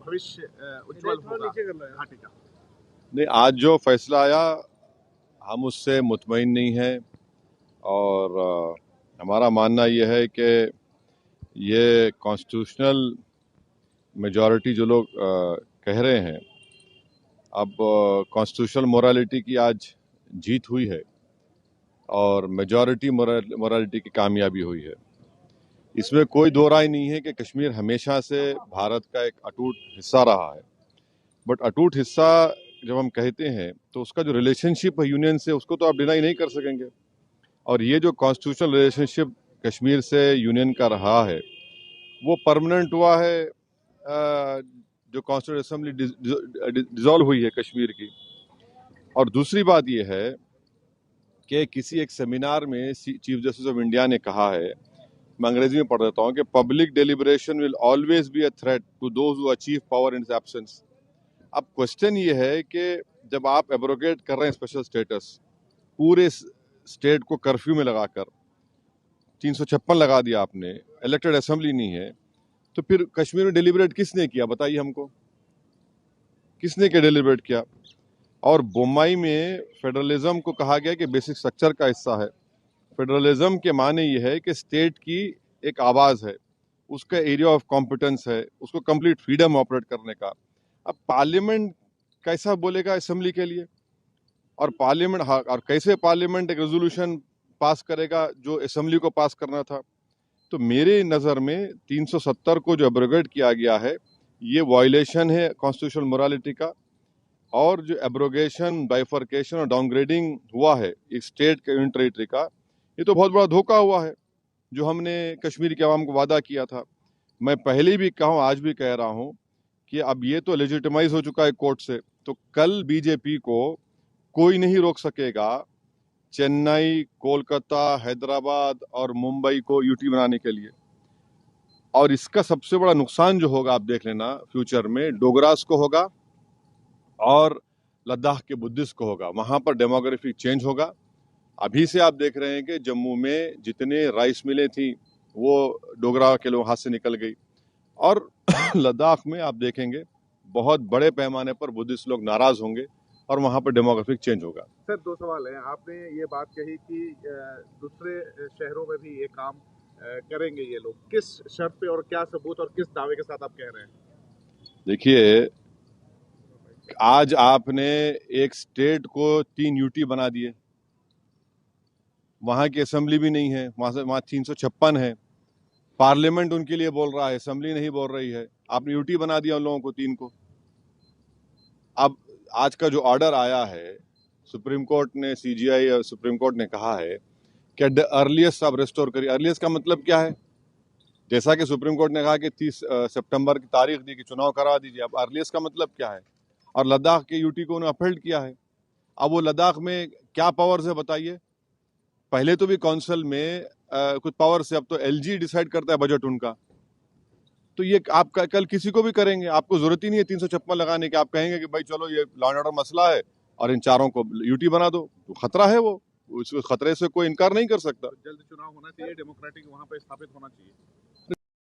भविष्य उज्जवल होगा घाटी का? नहीं, आज जो फैसला आया हम उससे मुतमईन नहीं हैं और हमारा मानना यह है कि ये कॉन्स्टिट्यूशनल मेजॉरिटी जो लोग कह रहे हैं, अब कॉन्स्टिट्यूशनल मोरालिटी की आज जीत हुई है और मेजॉरिटी मोरालिटी की कामयाबी हुई है। इसमें कोई दो राय नहीं है कि कश्मीर हमेशा से भारत का एक अटूट हिस्सा रहा है, बट अटूट हिस्सा जब हम कहते हैं तो उसका जो रिलेशनशिप है यूनियन से, उसको तो आप डिनाई नहीं कर सकेंगे। और ये जो कॉन्स्टिट्यूशनल रिलेशनशिप कश्मीर से यूनियन का रहा है वो परमानेंट हुआ है। जो कॉन्स्टिट्यूंट असेंबली डिसॉल्व हुई है कश्मीर की। और दूसरी बात यह है कि किसी एक सेमिनार में चीफ जस्टिस ऑफ इंडिया ने कहा है, मैं अंग्रेजी में पढ़ देता हूं, कि public deliberation will always be a threat to those who achieve power in absence. अब क्वेश्चन ये है कि जब आप एब्रोगेट कर रहे हैं स्पेशल स्टेटस, पूरे स्टेट को कर्फ्यू में लगाकर 356 लगा दिया आपने, इलेक्टेड असेंबली नहीं है, तो फिर कश्मीर में डेलिब्रेट किसने किया बताइए हमको, किसने क्या डेलिब्रेट किया? और बोम्बई में फेडरलिज्म को कहा गया कि बेसिक स्ट्रक्चर का हिस्सा है। फेडरलिज्म के माने ये है कि स्टेट की एक आवाज है, उसका एरिया ऑफ कॉम्पिटेंस है, उसको कंप्लीट फ्रीडम ऑपरेट करने का। अब पार्लियामेंट कैसा बोलेगा असेंबली के लिए? और पार्लियामेंट और कैसे पार्लियामेंट एक रेजोल्यूशन पास करेगा जो असेंबली को पास करना था? तो मेरे नज़र में 370 को जो एब्रोगेट किया गया है ये वायलेशन है कॉन्स्टिट्यूशनल मोरालिटी का। और जो एब्रोगेशन, बाइफर्केशन और डाउनग्रेडिंग हुआ है एक स्टेट के यूनियन टेरिटरी का, ये तो बहुत बड़ा धोखा हुआ है जो हमने कश्मीर के आवाम को वादा किया था। मैं पहले भी कहा हूं, आज भी कह रहा हूं कि अब ये तो लेजिटिमाइज हो चुका है कोर्ट से, तो कल बीजेपी को कोई नहीं रोक सकेगा चेन्नई, कोलकाता, हैदराबाद और मुंबई को यूटी बनाने के लिए। और इसका सबसे बड़ा नुकसान जो होगा आप देख लेना फ्यूचर में, डोगरास को होगा और लद्दाख के बुद्धिस्ट को होगा। वहां पर डेमोग्राफिक चेंज होगा। अभी से आप देख रहे हैं कि जम्मू में जितने राइस मिलें थी वो डोगरा के लोग हाथ से निकल गई। और लद्दाख में आप देखेंगे बहुत बड़े पैमाने पर बुद्धिस्ट लोग नाराज होंगे और वहां पर डेमोग्राफिक चेंज होगा। सर, दो सवाल हैं। आपने ये बात कही कि दूसरे शहरों में भी ये काम करेंगे ये लोग, किस शर्त पे और क्या सबूत और किस दावे के साथ आप कह रहे हैं? देखिए, आज आपने एक स्टेट को 3 यूटी बना दिए, वहां की असेंबली भी नहीं है, वहां 356 है, पार्लियामेंट उनके लिए बोल रहा है, असेंबली नहीं बोल रही है। आपने यूटी बना दिया उन लोगों को 3 को। अब आज का जो ऑर्डर आया है सुप्रीम कोर्ट ने, सीजीआई और सुप्रीम कोर्ट ने कहा है कि द अर्लीस्ट आप रेस्टोर करिए। अर्लीस्ट का मतलब क्या है? जैसा कि सुप्रीम कोर्ट ने कहा कि 30 सितंबर की तारीख दी कि चुनाव करा दीजिए, अब अर्लीस्ट का मतलब क्या है? और लद्दाख के यूटी को उन्होंने अपहेल्ड किया है। अब वो लद्दाख में क्या पावर्स है बताइए? पहले तो भी काउंसिल में कुछ पावर से, अब तो एलजी डिसाइड करता है बजट उनका। तो ये आप कल किसी को भी करेंगे, आपको जरूरत ही नहीं है 356 लगाने की। आप कहेंगे कि भाई चलो ये लॉ एंड ऑर्डर मसला है और इन चारों को यूटी बना दो, तो खतरा है वो, उस खतरे से कोई इनकार नहीं कर सकता। जल्द चुनाव होना चाहिए, डेमोक्रेटिक वहां पे स्थापित होना चाहिए।